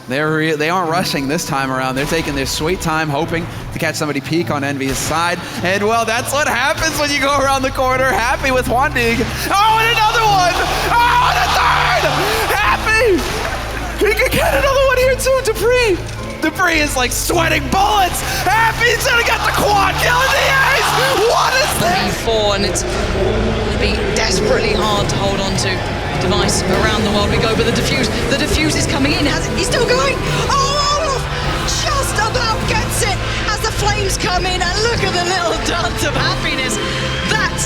They aren't rushing this time around. They're taking their sweet time, hoping to catch somebody peek on Envy's side. And well, that's what happens when you go around the corner. Happy with one dig. Oh, and another one! Oh, and a third! Happy! He could get another one here too, Dupree is like sweating bullets. Happy's gonna get the quad kill in the ace. What is this? 4, and it's gonna be desperately hard to hold on to. Device around the world we go, but the defuse is coming in. He's still going. Oh, Olaf just about gets it as the flames come in, and look at the little dance of happiness. That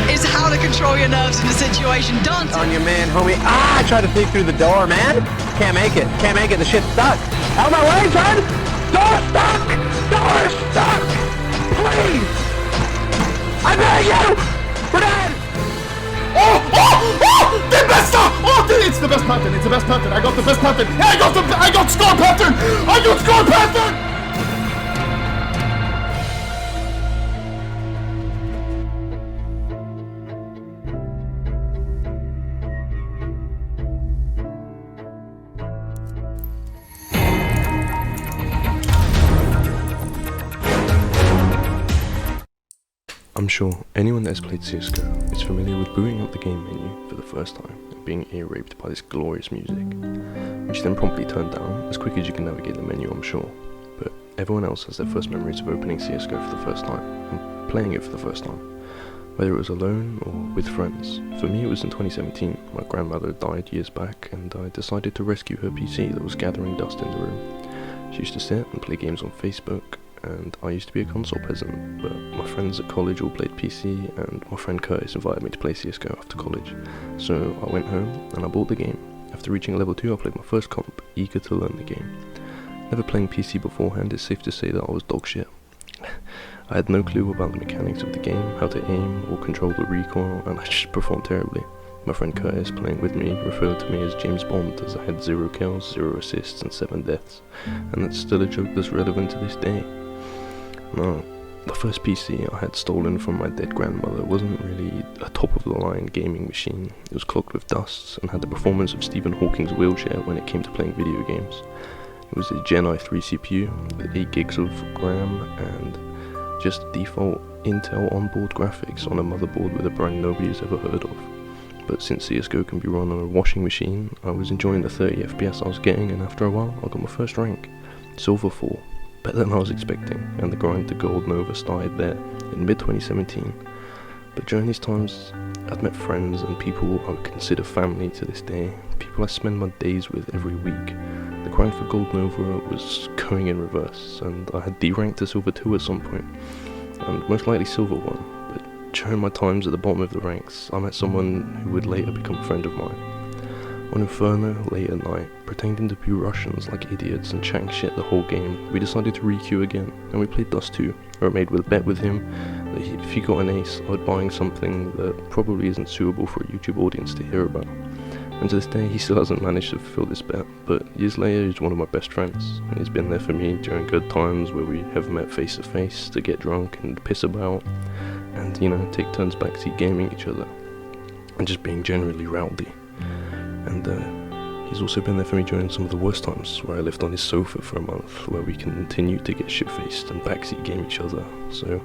is how to control your nerves in a situation. Dance on your man, homie. I tried to sneak through the door, man. Can't make it. The shit's stuck. Out of my way, son. Door stuck. Please. I beg you. We're dead. The best! It's the best pattern. I got the best pattern. I got score pattern. I'm sure anyone that has played CSGO is familiar with booting up the game menu for the first time and being ear-raped by this glorious music, which then promptly turned down as quick as you can navigate the menu, I'm sure. But everyone else has their first memories of opening CSGO for the first time and playing it for the first time, whether it was alone or with friends. For me, it was in 2017. My grandmother died years back, and I decided to rescue her PC that was gathering dust in the room. She used to sit and play games on Facebook, and I used to be a console peasant, but my friends at college all played PC, and my friend Curtis invited me to play CSGO after college. So I went home and I bought the game. After reaching level 2, I played my first comp, eager to learn the game. Never playing PC beforehand, it's safe to say that I was dog shit. I had no clue about the mechanics of the game, how to aim or control the recoil, and I just performed terribly. My friend Curtis, playing with me, referred to me as James Bond, as I had 0 kills, 0 assists and 7 deaths, and that's still a joke that's relevant to this day. No, the first PC I had stolen from my dead grandmother wasn't really a top-of-the-line gaming machine. It was clogged with dust and had the performance of Stephen Hawking's wheelchair when it came to playing video games. It was a Gen i3 CPU with 8 gigs of RAM and just default Intel onboard graphics on a motherboard with a brand nobody's ever heard of. But since CSGO can be run on a washing machine, I was enjoying the 30 FPS I was getting, and after a while I got my first rank, Silver 4. Better than I was expecting, and the grind to Gold Nova started there in mid-2017. But during these times, I'd met friends and people I would consider family to this day, people I spend my days with every week. The grind for Gold Nova was going in reverse, and I had D-ranked to Silver 2 at some point, and most likely Silver 1, but during my times at the bottom of the ranks, I met someone who would later become a friend of mine. On Inferno, late at night, pretending to be Russians like idiots and chatting shit the whole game, we decided to re-queue again, and we played Dust 2, where I made a bet with him that if he got an ace, I would buy him something that probably isn't suitable for a YouTube audience to hear about. And to this day, he still hasn't managed to fulfill this bet, but years later, he's one of my best friends, and he's been there for me during good times where we have met face to face to get drunk and piss about, and, you know, take turns backseat gaming each other, and just being generally rowdy. And he's also been there for me during some of the worst times, where I lived on his sofa for a month, where we continued to get shit-faced and backseat game each other. So,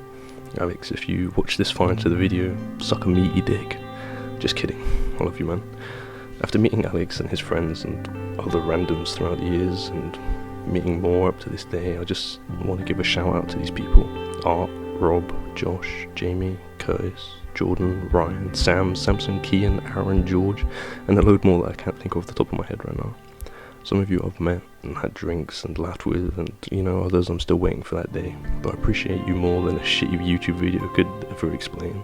Alex, if you watch this far into the video, suck a meaty dick. Just kidding, I love you, man. After meeting Alex and his friends and other randoms throughout the years, and meeting more up to this day, I just want to give a shout out to these people. Art, Rob, Josh, Jamie, Curtis, Jordan, Ryan, Sam, Samson, Kian, Aaron, George, and a load more that I can't think of off the top of my head right now. Some of you I've met and had drinks and laughed with, and, you know, others I'm still waiting for that day, but I appreciate you more than a shitty YouTube video could ever explain.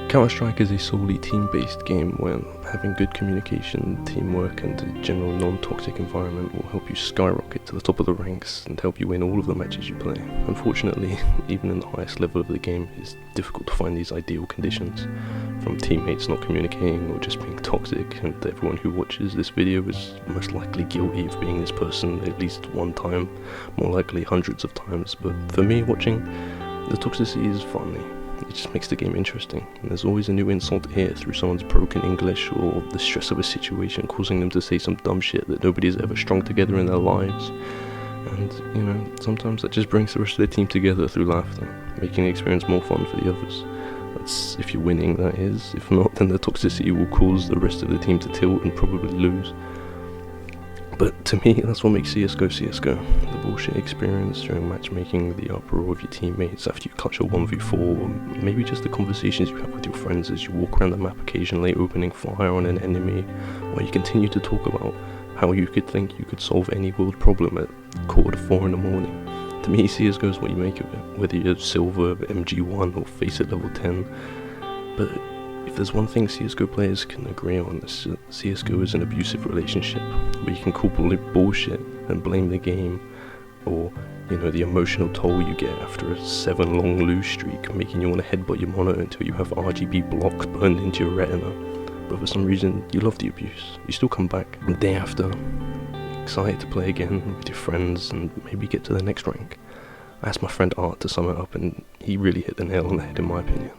Counter-Strike is a solely team-based game where having good communication, teamwork and a general non-toxic environment will help you skyrocket to the top of the ranks and help you win all of the matches you play. Unfortunately, even in the highest level of the game, it's difficult to find these ideal conditions, from teammates not communicating or just being toxic, and everyone who watches this video is most likely guilty of being this person at least one time, more likely hundreds of times. But for me, watching, the toxicity is funny. it just makes the game interesting. And there's always a new insult to hear through someone's broken English or the stress of a situation causing them to say some dumb shit that nobody's ever strung together in their lives. And, you know, sometimes that just brings the rest of the team together through laughter, making the experience more fun for the others. That's if you're winning, that is. If not, then the toxicity will cause the rest of the team to tilt and probably lose. But to me, that's what makes CSGO CSGO. The bullshit experience during matchmaking, the uproar of your teammates after you clutch a 1v4, or maybe just the conversations you have with your friends as you walk around the map occasionally opening fire on an enemy, while you continue to talk about how you could think you could solve any world problem at 4:45 in the morning. To me, CSGO is what you make of it, whether you're Silver, MG1 or Face at level 10. But if there's one thing CSGO players can agree on, is CSGO is an abusive relationship, where you can call bullshit and blame the game, or, you know, the emotional toll you get after a 7-long lose streak, making you want to headbutt your monitor until you have RGB blocks burned into your retina. But for some reason, you love the abuse. You still come back the day after, excited to play again with your friends and maybe get to the next rank. I asked my friend Art to sum it up, and he really hit the nail on the head in my opinion.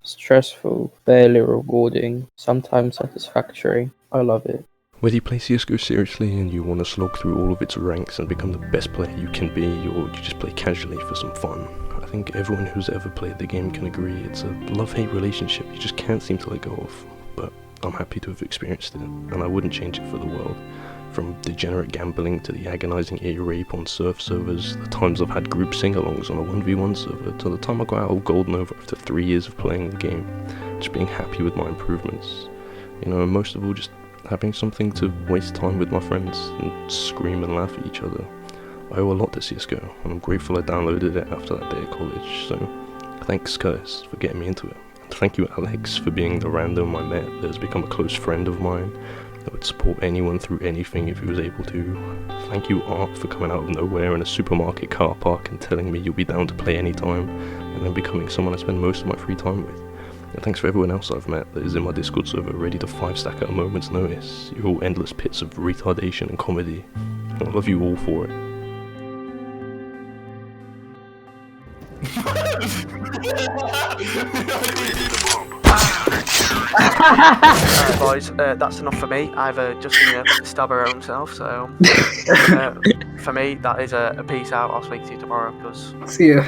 Stressful, fairly rewarding, sometimes satisfactory. I love it. Whether you play CSGO seriously and you want to slog through all of its ranks and become the best player you can be, or you just play casually for some fun, I think everyone who's ever played the game can agree it's a love-hate relationship you just can't seem to let go of. But I'm happy to have experienced it, and I wouldn't change it for the world. From degenerate gambling to the agonizing ear rape on surf servers, the times I've had group sing-alongs on a 1v1 server, to the time I got out of Gold Nova after 3 years of playing the game, just being happy with my improvements. You know, and most of all, just having something to waste time with my friends and scream and laugh at each other. I owe a lot to CSGO, and I'm grateful I downloaded it after that day at college, so thanks Curtis for getting me into it. And thank you Alex for being the random I met that has become a close friend of mine, that would support anyone through anything if he was able to. Thank you Art for coming out of nowhere in a supermarket car park and telling me you'll be down to play anytime, and then becoming someone I spend most of my free time with. And thanks for everyone else I've met that is in my Discord server ready to 5-stack at a moment's notice. You're all endless pits of retardation and comedy, and I love you all for it. Boys, that's enough for me. I've just seen her stab her own self, so for me, that is a peace out. I'll speak to you tomorrow, because... See ya.